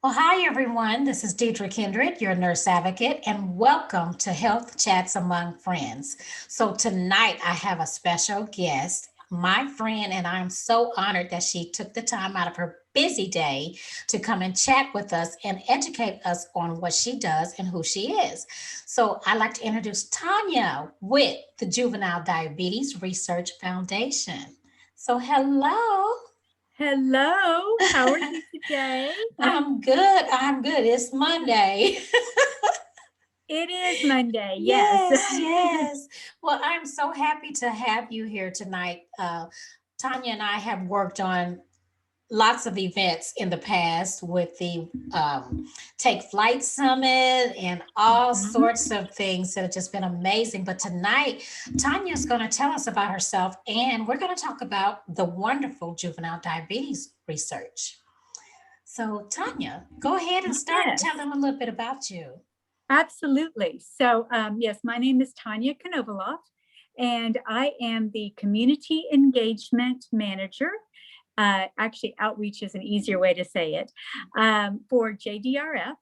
Well, hi everyone. This is Deidre Kindred, your nurse advocate, and welcome to Health Chats Among Friends. So, tonight I have a special guest, my friend, and I'm so honored that she took the time out of her busy day to come and chat with us and educate us on what she does and who she is. So, I'd like to introduce Tanya with the Juvenile Diabetes Research Foundation. So, hello. Hello, how are you today? I'm good. I'm good. It's Monday. It is Monday, yes. Yes, yes. Well, I'm so happy to have you here tonight. Tanya and I have worked on lots of events in the past with the Take Flight Summit and all Mhm. sorts of things that have just been amazing. But tonight, Tanya's going to tell us about herself, and we're going to talk about the wonderful juvenile diabetes research. So, Tanya, go ahead and start and tell Yes, them a little bit about you. absolutely. Yes, my name is Tanya Conovaloff, and I am the Community Engagement Manager. Actually, outreach is an easier way to say it, for JDRF.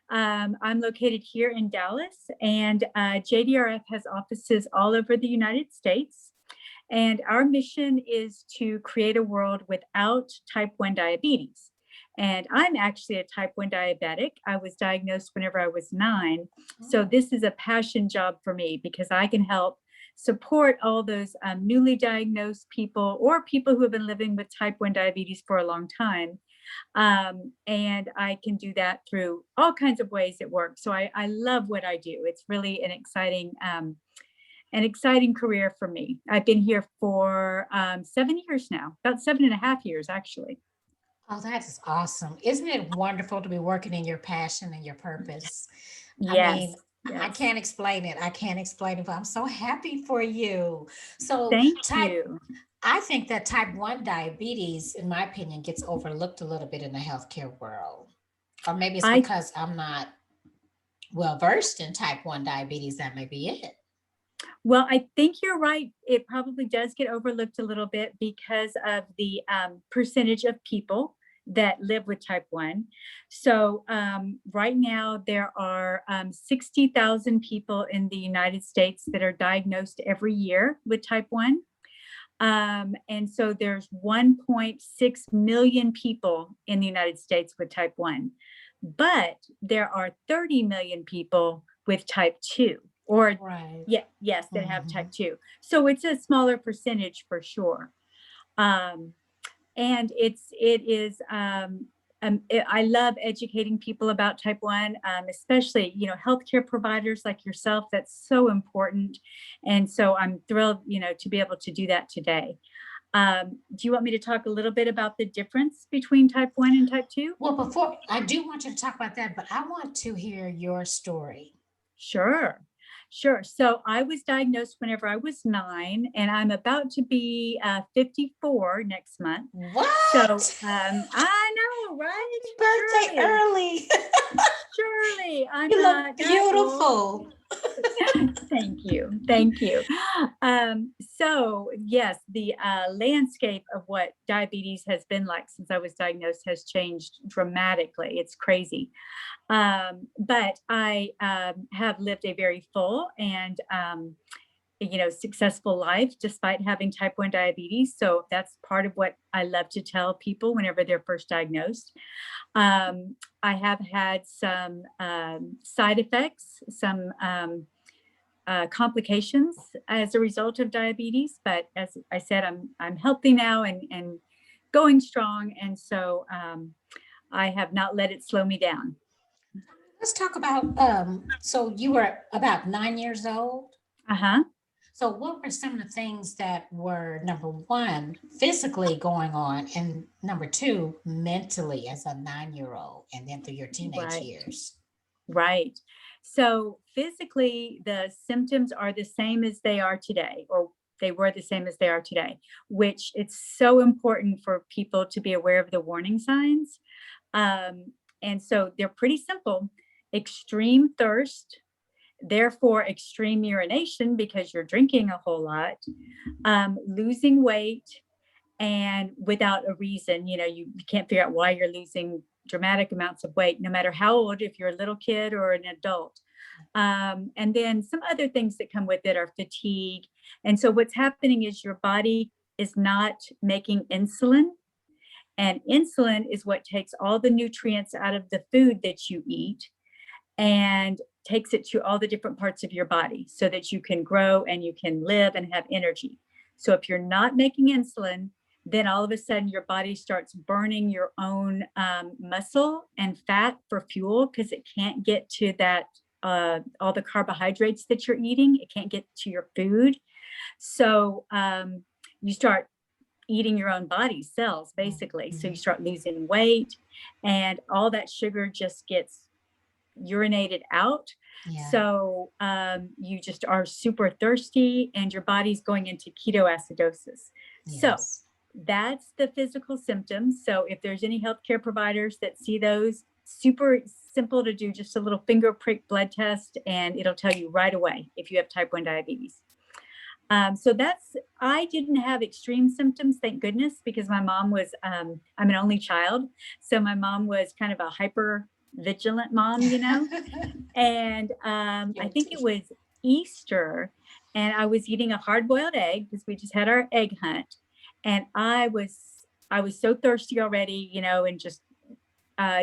I'm located here in Dallas, and JDRF has offices all over the United States. And our mission is to create a world without type 1 diabetes. And I'm actually a type 1 diabetic. I was diagnosed whenever I was 9. So Oh, this is a passion job for me because I can help support all those newly diagnosed people or people who have been living with type 1 diabetes for a long time. And I can do that through all kinds of ways it works. So I love what I do. It's really an exciting career for me. I've been here for 7 years now, about 7.5 years, actually. oh, that is awesome. Isn't it wonderful to be working in your passion and your purpose? I mean, Yes, I yes. can't explain it. I can't explain it, but I'm so happy for you. So, Thank type, you. I think that type 1 diabetes, in my opinion, gets overlooked a little bit in the healthcare world. Or maybe it's I because I'm not well versed in type 1 diabetes. That may be it. Well, I think you're right. It probably does get overlooked a little bit because of the percentage of people that live with type 1. So, right now, there are 60,000 people in the United States that are diagnosed every year with type 1. And so there's 1.6 million people in the United States with type 1, but there are 30 million people with type 2, or Right. yeah, yes, that have Mhm. type 2. So it's a smaller percentage for sure. Um, and it is I love educating people about type 1, especially healthcare providers like yourself. That's so important, and so I'm thrilled to be able to do that today. Do you want me to talk a little bit about the difference between type 1 and type 2? Well, before I do want you to talk about that, but I want to hear your story. Sure. Sure. So I was diagnosed whenever I was 9, and I'm about to be 54 next month. So What? I know, right? Happy birthday Surely, early. surely I'm You look not that old. beautiful. Thank you. Thank you. So, yes, the landscape of what diabetes has been like since I was diagnosed has changed dramatically. It's crazy. But I have lived a very full and successful life despite having type 1 diabetes. So that's part of what I love to tell people whenever they're first diagnosed. I have had some side effects, some complications as a result of diabetes. But as I said, I'm healthy now and going strong, and so I have not let it slow me down. Let's talk about so you were about 9 years old. Uh huh. So what were some of the things that were number one, physically going on, and number two, mentally as a 9 year old and then through your teenage Right. years? Right. So physically, the symptoms are the same as they are today, or they were the same as they are today, which it's so important for people to be aware of the warning signs. And so they're pretty simple: extreme thirst, therefore extreme urination because you're drinking a whole lot, losing weight, and without a reason, you can't figure out why you're losing dramatic amounts of weight, no matter how old, if you're a little kid or an adult. And then some other things that come with it are fatigue. And so what's happening is your body is not making insulin. And insulin is what takes all the nutrients out of the food that you eat and takes it to all the different parts of your body so that you can grow and you can live and have energy. So if you're not making insulin, then all of a sudden your body starts burning your own muscle and fat for fuel because it can't get to that, all the carbohydrates that you're eating. It can't get to your food. So you start eating your own body cells, basically. So you start losing weight and all that sugar just gets urinated out. Yeah. So you just are super thirsty and your body's going into ketoacidosis. Yes. So that's the physical symptoms. So if there's any healthcare providers that see those, super simple to do, just a little finger prick blood test, and it'll tell you right away if you have type 1 diabetes. So I didn't have extreme symptoms, thank goodness, because my mom was, I'm an only child. So my mom was kind of a hyper vigilant mom, you know, and I think it was Easter and I was eating a hard boiled egg because we just had our egg hunt. And I was so thirsty already, you know, and just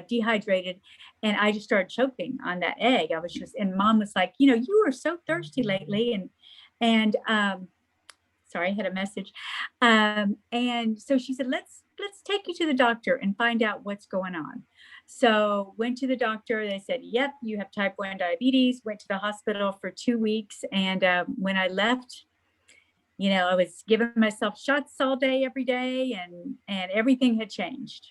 dehydrated. And I just started choking on that egg. And mom was like, you know, you were so thirsty lately. And sorry, I had a message. And so she said, let's take you to the doctor and find out what's going on. So went to the doctor. They said, yep, you have type 1 diabetes. Went to the hospital for 2 weeks. And when I left, you know, I was giving myself shots all day, every day, and everything had changed.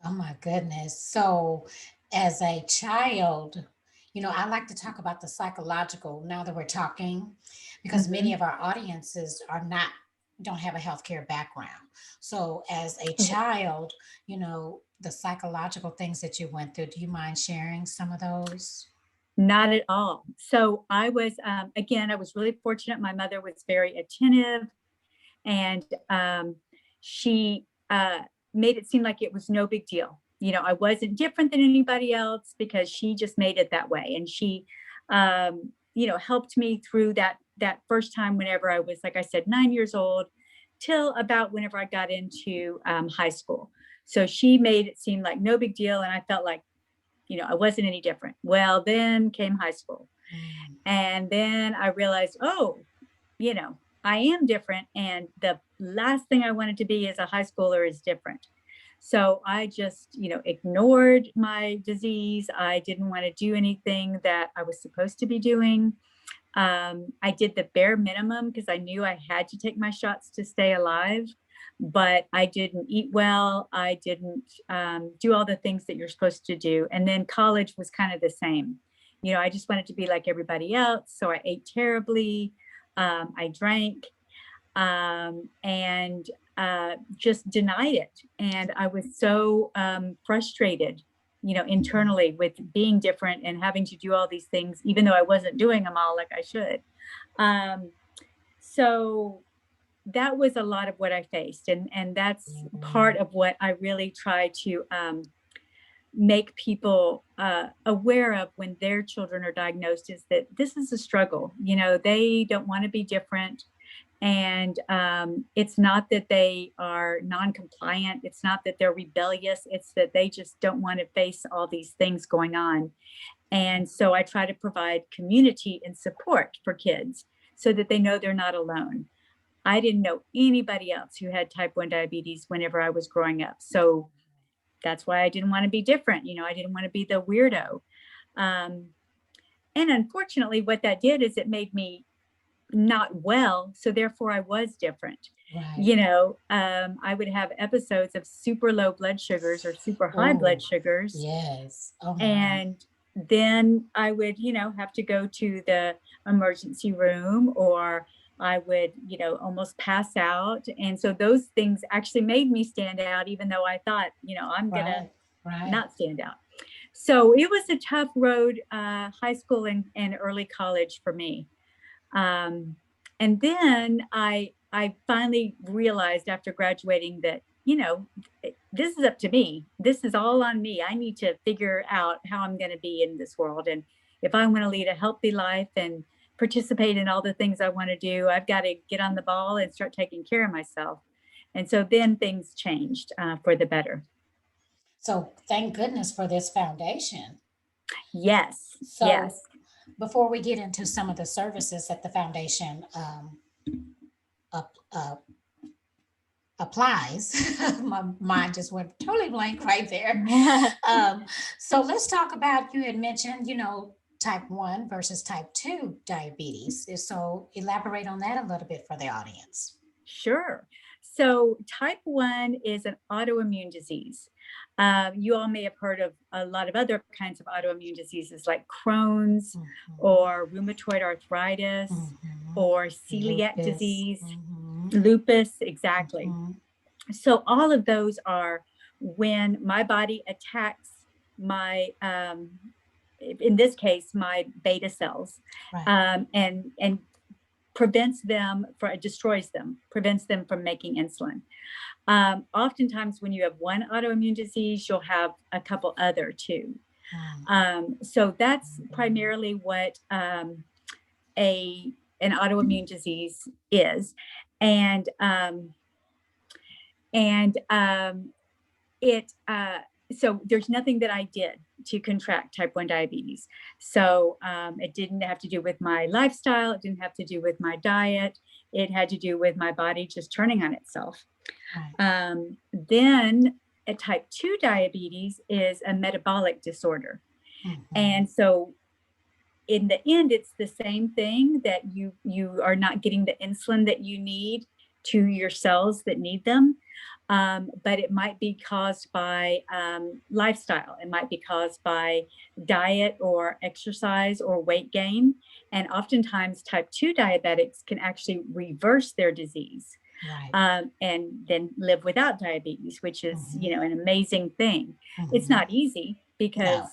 Oh my goodness. So as a child, you know, I like to talk about the psychological now that we're talking, because many of our audiences don't have a healthcare background. So as a child, you know, the psychological things that you went through, do you mind sharing some of those? Not at all. So I was, again, I was really fortunate. My mother was very attentive and she made it seem like it was no big deal. You know, I wasn't different than anybody else because she just made it that way. And she, you know, helped me through that first time whenever I was, like I said, 9 years old till about whenever I got into high school. So she made it seem like no big deal. And I felt like, you know, I wasn't any different. Well, then came high school. And then I realized, oh, you know, I am different. And the last thing I wanted to be as a high schooler is different. So I just, you know, ignored my disease. I didn't want to do anything that I was supposed to be doing. I did the bare minimum because I knew I had to take my shots to stay alive, but I didn't eat well. I didn't do all the things that you're supposed to do. And then college was kind of the same. You know, I just wanted to be like everybody else. So I ate terribly. I drank and just denied it. And I was so frustrated, you know, internally with being different and having to do all these things, even though I wasn't doing them all like I should. So that was a lot of what I faced. And that's part of what I really try to make people aware of when their children are diagnosed, is that this is a struggle. You know, they don't want to be different. And it's not that they are non-compliant. It's not that they're rebellious. It's that they just don't want to face all these things going on. And so I try to provide community and support for kids so that they know they're not alone. I didn't know anybody else who had type 1 diabetes whenever I was growing up. So that's why I didn't want to be different. You know, I didn't want to be the weirdo. And unfortunately, what that did is it made me not well. So therefore I was different. Right. You know, I would have episodes of super low blood sugars or super high blood sugars. Yes. Oh my. And then I would, you know, have to go to the emergency room, or I would, you know, almost pass out. And so those things actually made me stand out, even though I thought, you know, I'm going to not stand out. So it was a tough road, high school and early college for me. And then I finally realized after graduating that, you know, this is up to me. This is all on me. I need to figure out how I'm going to be in this world. And if I want to lead a healthy life and participate in all the things I want to do, I've got to get on the ball and start taking care of myself. And so then things changed for the better. So thank goodness for this foundation. Yes. So yes. before we get into some of the services that the foundation up, applies, my mind just went totally blank right there. So let's talk about, you had mentioned, type 1 versus type 2 diabetes. So elaborate on that a little bit for the audience. Sure. So type 1 is an autoimmune disease. You all may have heard of a lot of other kinds of autoimmune diseases like Crohn's or rheumatoid arthritis or celiac disease, lupus, exactly. So all of those are when my body attacks my, in this case, my beta cells, and prevents them, destroys them, prevents them from making insulin. Oftentimes when you have one autoimmune disease, you'll have a couple other too. So that's primarily what an autoimmune disease is. And so there's nothing that I did to contract type 1 diabetes. So it didn't have to do with my lifestyle. It didn't have to do with my diet. It had to do with my body just turning on itself. Then a type 2 diabetes is a metabolic disorder. And so in the end, it's the same thing, that you are not getting the insulin that you need to your cells that need them. But it might be caused by lifestyle. It might be caused by diet or exercise or weight gain. And oftentimes type 2 diabetics can actually reverse their disease and then live without diabetes, which is, an amazing thing. It's not easy because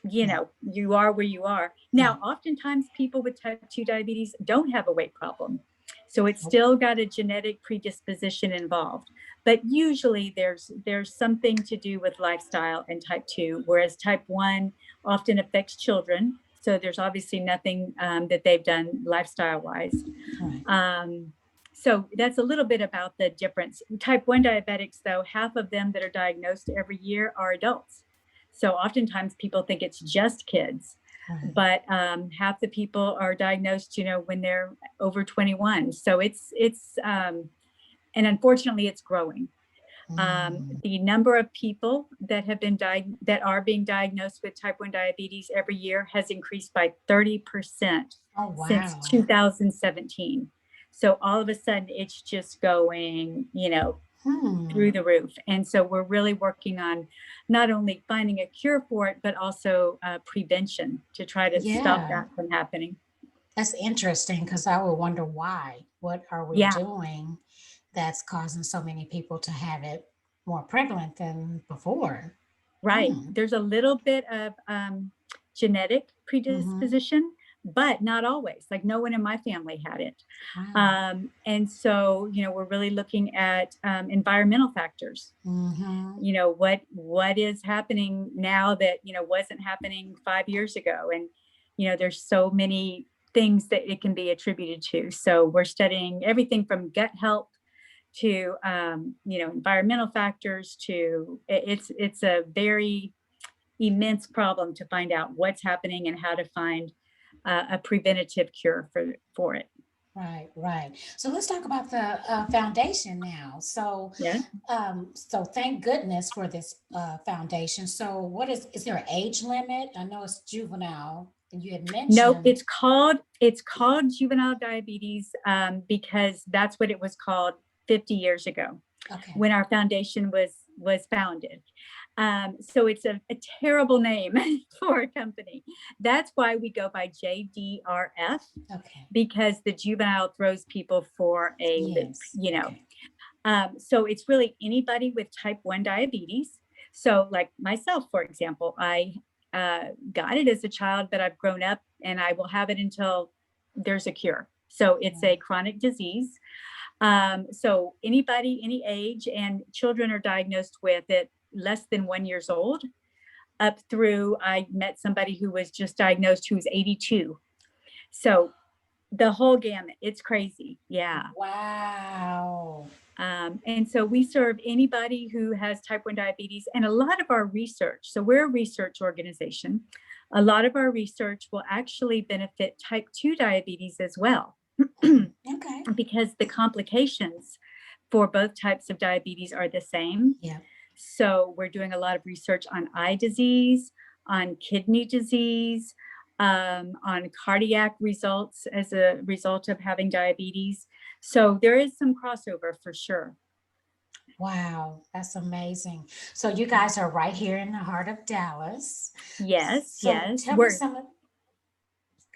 you are where you are. Now, oftentimes people with type 2 diabetes don't have a weight problem. So it's still got a genetic predisposition involved. But usually there's something to do with lifestyle in type 2, whereas type 1 often affects children. So there's obviously nothing that they've done lifestyle-wise. So that's a little bit about the difference. Type 1 diabetics, though, half of them that are diagnosed every year are adults. So oftentimes people think it's just kids. But half the people are diagnosed, when they're over 21. So it's and unfortunately it's growing. The number of people that have been that are being diagnosed with type 1 diabetes every year has increased by 30% since 2017. So all of a sudden it's just going, through the roof. And so we're really working on not only finding a cure for it, but also prevention to try to stop that from happening. That's interesting, because I would wonder why. What are we doing that's causing so many people to have it more prevalent than before? Right. There's a little bit of genetic predisposition, but not always. Like no one in my family had it. And so, we're really looking at environmental factors. What is happening now that, wasn't happening 5 years ago. And, there's so many things that it can be attributed to. So we're studying everything from gut health to, environmental factors to, it's a very immense problem to find out what's happening and how to find a preventative cure for it. Right. So let's talk about the foundation now. So, so thank goodness for this foundation. So what is there an age limit? I know it's juvenile. You had mentioned. No, it's called juvenile diabetes because that's what it was called 50 years ago when our foundation was founded. So it's a terrible name for a company. That's why we go by JDRF, because the juvenile throws people for a loop, So it's really anybody with type 1 diabetes. So like myself, for example, I got it as a child, but I've grown up and I will have it until there's a cure. So it's a chronic disease. So anybody, any age, and children are diagnosed with it less than 1 year old up through, I met somebody who was just diagnosed who's 82. So the whole gamut, it's crazy. Yeah. Wow. And so we serve anybody who has type 1 diabetes, and a lot of our research, so we're a research organization, a lot of our research will actually benefit type 2 diabetes as well. Okay. Because the complications for both types of diabetes are the same. Yeah. So we're doing a lot of research on eye disease, on kidney disease, on cardiac results as a result of having diabetes. So there is some crossover for sure. Wow, that's amazing. So you guys are right here in the heart of Dallas. Yes, So yes. tell me some of,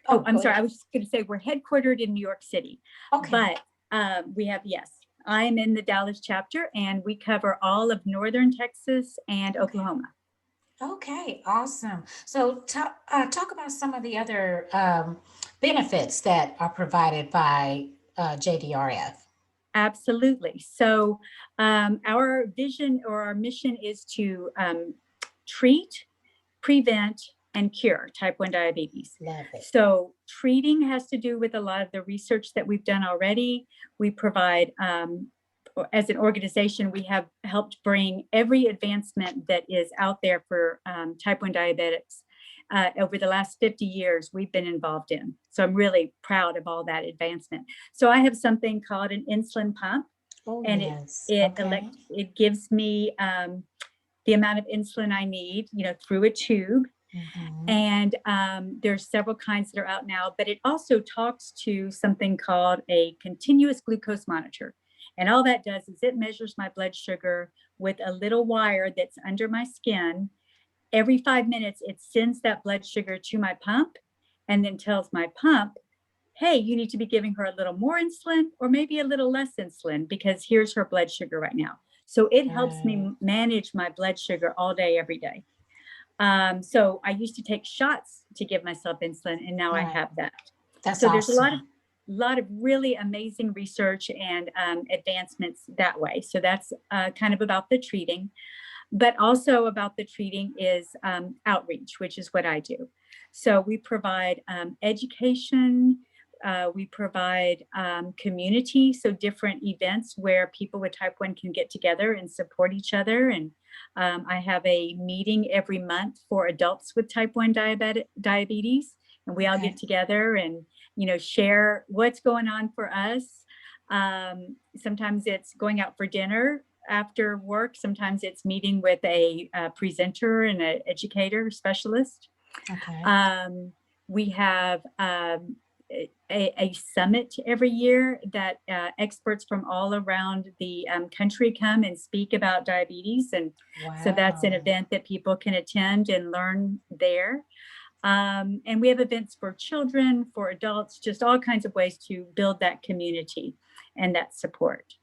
Oh, oh, I'm go sorry. I ahead. was just going to say we're headquartered in New York City, Okay. but we have, yes, I'm in the Dallas chapter, and we cover all of northern Texas and Okay. Oklahoma. Okay, awesome. So talk about some of the other benefits that are provided by JDRF. Absolutely. So our vision or our mission is to treat, prevent, and cure type 1 diabetes. Love it. So treating has to do with a lot of the research that we've done already. We provide, as an organization, we have helped bring every advancement that is out there for type 1 diabetics. Over the last 50 years, we've been involved in. So I'm really proud of all that advancement. So I have something called an insulin pump, Oh, and yes. Okay. it gives me the amount of insulin I need, through a tube. Mm-hmm. And there's several kinds that are out now, but it also talks to something called a continuous glucose monitor. And all that does is it measures my blood sugar with a little wire that's under my skin. Every 5 minutes, it sends that blood sugar to my pump and then tells my pump, hey, you need to be giving her a little more insulin or maybe a little less insulin because here's her blood sugar right now. So it helps me manage my blood sugar all day, every day. So I used to take shots to give myself insulin, and now I Right. have that. That's So there's a awesome. lot of really amazing research and advancements that way. So that's kind of about the treating, but also about the treating is outreach, which is what I do. So we provide education. We provide community, so different events where people with type 1 can get together and support each other. And I have a meeting every month for adults with type 1 diabetes. And we all Okay. get together and, share what's going on for us. Sometimes it's going out for dinner after work. Sometimes it's meeting with a presenter and an educator specialist. Okay. We have a summit every year that experts from all around the country come and speak about diabetes. And so that's an Wow. event that people can attend and learn there. And we have events for children, for adults, just all kinds of ways to build that community and that support.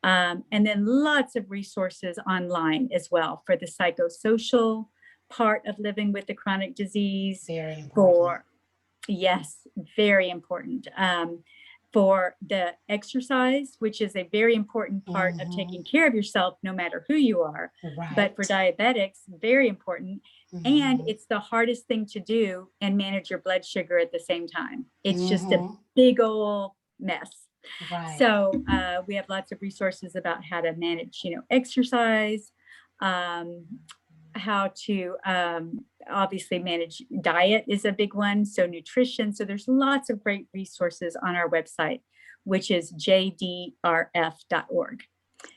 And then lots of resources online as well for the psychosocial part of living with the chronic disease. Very important. Yes, very important. For the exercise, which is a very important part of taking care of yourself, no matter who you are. Right. But for diabetics, very important. And Mhm. it's the hardest thing to do and manage your blood sugar at the same time. It's just a Mhm. big old mess. Right. So we have lots of resources about how to manage, exercise, how to obviously manage diet is a big one. So nutrition. So there's lots of great resources on our website, which is jdrf.org.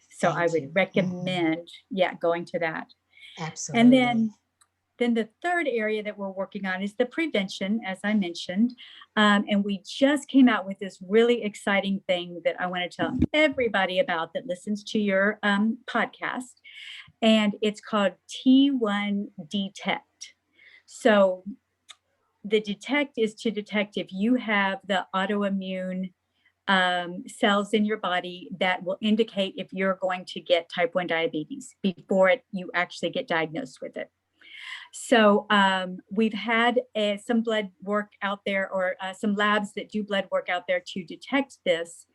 So Thank I you. would recommend, going to that. And Absolutely. then the third area that we're working on is the prevention, as I mentioned. And we just came out with this really exciting thing that I want to tell everybody about that listens to your podcast. And it's called T1 Detect. So the detect is to detect if you have the autoimmune cells in your body that will indicate if you're going to get type 1 diabetes before you actually get diagnosed with it. So we've had some blood work out there, or some labs that do blood work out there to detect this.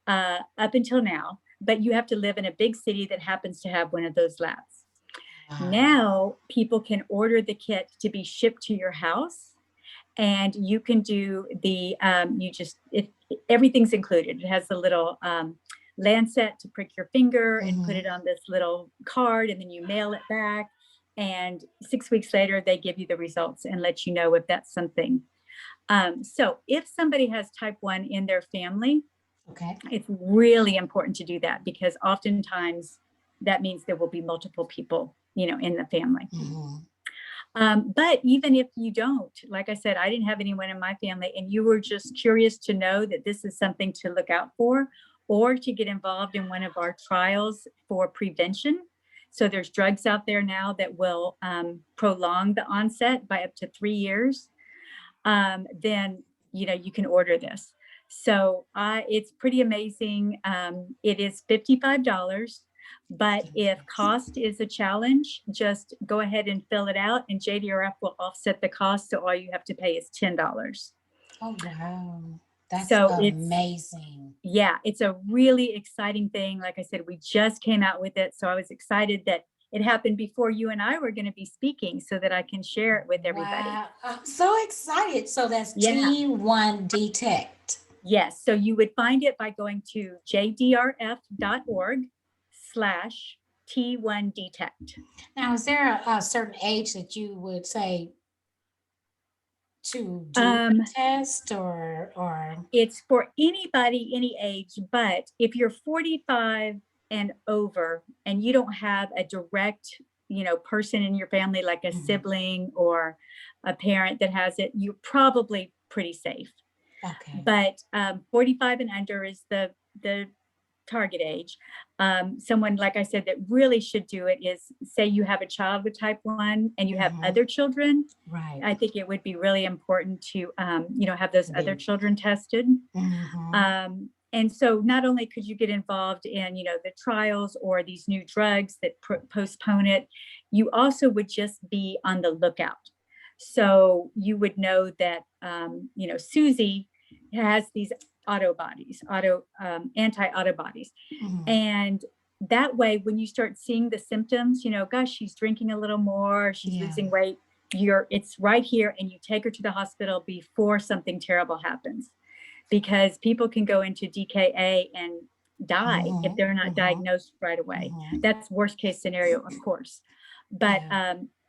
up until now, but you have to live in a big city that happens to have one of those labs. Now people can order the kit to be shipped to your house, and you can do the, everything's included. It has the little lancet to prick your finger and put it on this little card, and then you mail it back. And 6 weeks later, they give you the results and let you know if that's something. So if somebody has type 1 in their family, it's really important to do that, because oftentimes that means there will be multiple people, in the family. But even if you don't, like I said, I didn't have anyone in my family, and you were just curious to know that this is something to look out for, or to get involved in one of our trials for prevention. So there's drugs out there now that will prolong the onset by up to 3 years. Then, you can order this. So it's pretty amazing. It is $55. But if cost is a challenge, just go ahead and fill it out, and JDRF will offset the cost. So all you have to pay is $10. Oh, wow. That's so amazing. It's a really exciting thing. Like I said, we just came out with it. So I was excited that it happened before you and I were going to be speaking, so that I can share it with everybody. Wow. I'm so excited. So that's T1 Detect. Yes. So you would find it by going to jdrf.org/T1 Detect. Now, is there a certain age that you would say to do the test, or it's for anybody, any age? But if you're 45 and over and you don't have a direct, person in your family, like a sibling or a parent that has it, you're probably pretty safe. But 45 and under is the target age. Someone, like I said, that really should do it is, say you have a child with type 1 and you have other children. Right. I think it would be really important to, have those other children tested. And so not only could you get involved in, the trials or these new drugs that postpone it, you also would just be on the lookout. So you would know that, Susie has these anti-antibodies. And that way, when you start seeing the symptoms, gosh, she's drinking a little more, she's losing weight, it's right here, and you take her to the hospital before something terrible happens, because people can go into DKA and die if they're not diagnosed right away. That's worst case scenario, of course. But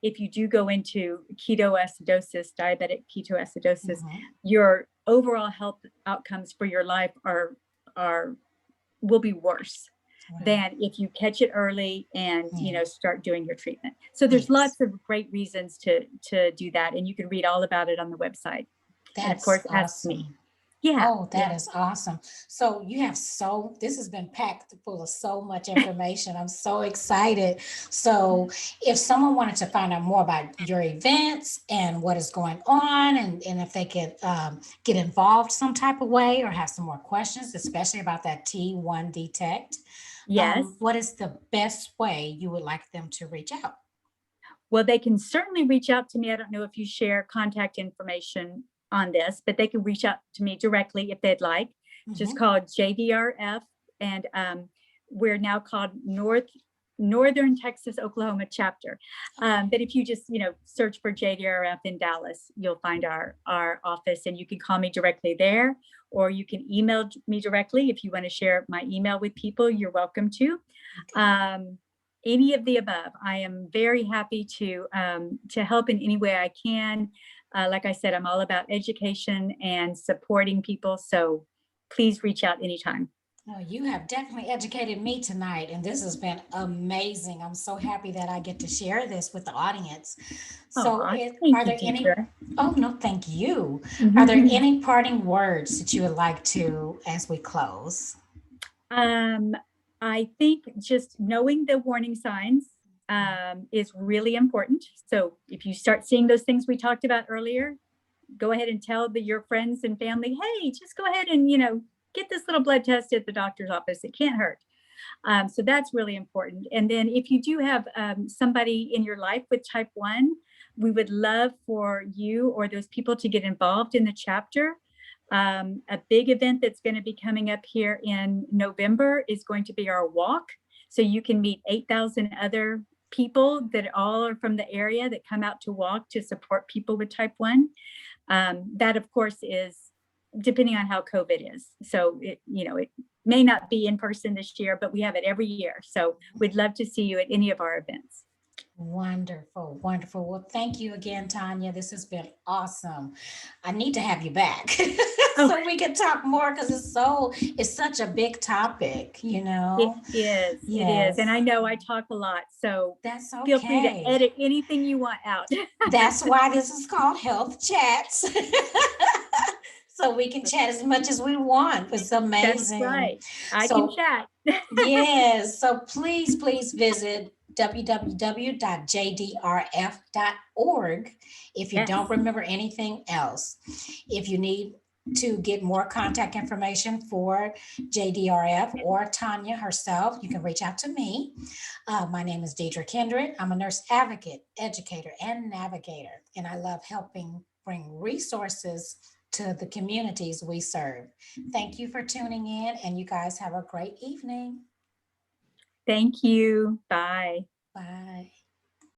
if you do go into ketoacidosis, diabetic ketoacidosis, your overall health outcomes for your life will be worse than if you catch it early and start doing your treatment. So there's lots of great reasons to do that, and you can read all about it on the website. That's and of course, awesome. ask me. Yeah. Oh, that is awesome. So you have this has been packed full of so much information. I'm so excited. So if someone wanted to find out more about your events and what is going on, and if they could get involved some type of way, or have some more questions, especially about that T1 Detect, what is the best way you would like them to reach out? Well, they can certainly reach out to me. I don't know if you share contact information on this, but they can reach out to me directly if they'd like. Just call JDRF, and we're now called Northern Texas Oklahoma chapter. But if you just search for JDRF in Dallas, you'll find our office, and you can call me directly there, or you can email me directly. If you want to share my email with people, you're welcome to. Any of the above. I am very happy to help in any way I can. Like I said, I'm all about education and supporting people. So please reach out anytime. Oh, you have definitely educated me tonight, and this has been amazing. I'm so happy that I get to share this with the audience. So are there any, oh no, thank you. Are there any parting words that you would like to, as we close? I think just knowing the warning signs is really important. So if you start seeing those things we talked about earlier, go ahead and tell your friends and family, hey, just go ahead and, get this little blood test at the doctor's office. It can't hurt. So that's really important. And then if you do have somebody in your life with type 1, we would love for you or those people to get involved in the chapter. A big event that's going to be coming up here in November is going to be our walk. So you can meet 8,000 other people that all are from the area that come out to walk to support people with type 1. That, of course, is depending on how COVID is. So it may not be in person this year, but we have it every year. So we'd love to see you at any of our events. Wonderful, wonderful. Well, thank you again, Tanya. This has been awesome. I need to have you back so we can talk more because it's such a big topic, It is. Yes. It is. And I know I talk a lot, so that's okay. Feel free to edit anything you want out. That's why this is called Health Chats. So we can chat as much as we want. It's amazing. That's right. I can chat. Yes. So please visit www.jdrf.org if you don't remember anything else. If you need to get more contact information for JDRF or Tanya herself, you can reach out to me. My name is Deidre Kindred. I'm a nurse advocate, educator, and navigator, and I love helping bring resources to the communities we serve. Thank you for tuning in, and you guys have a great evening. Thank you. Bye. Bye.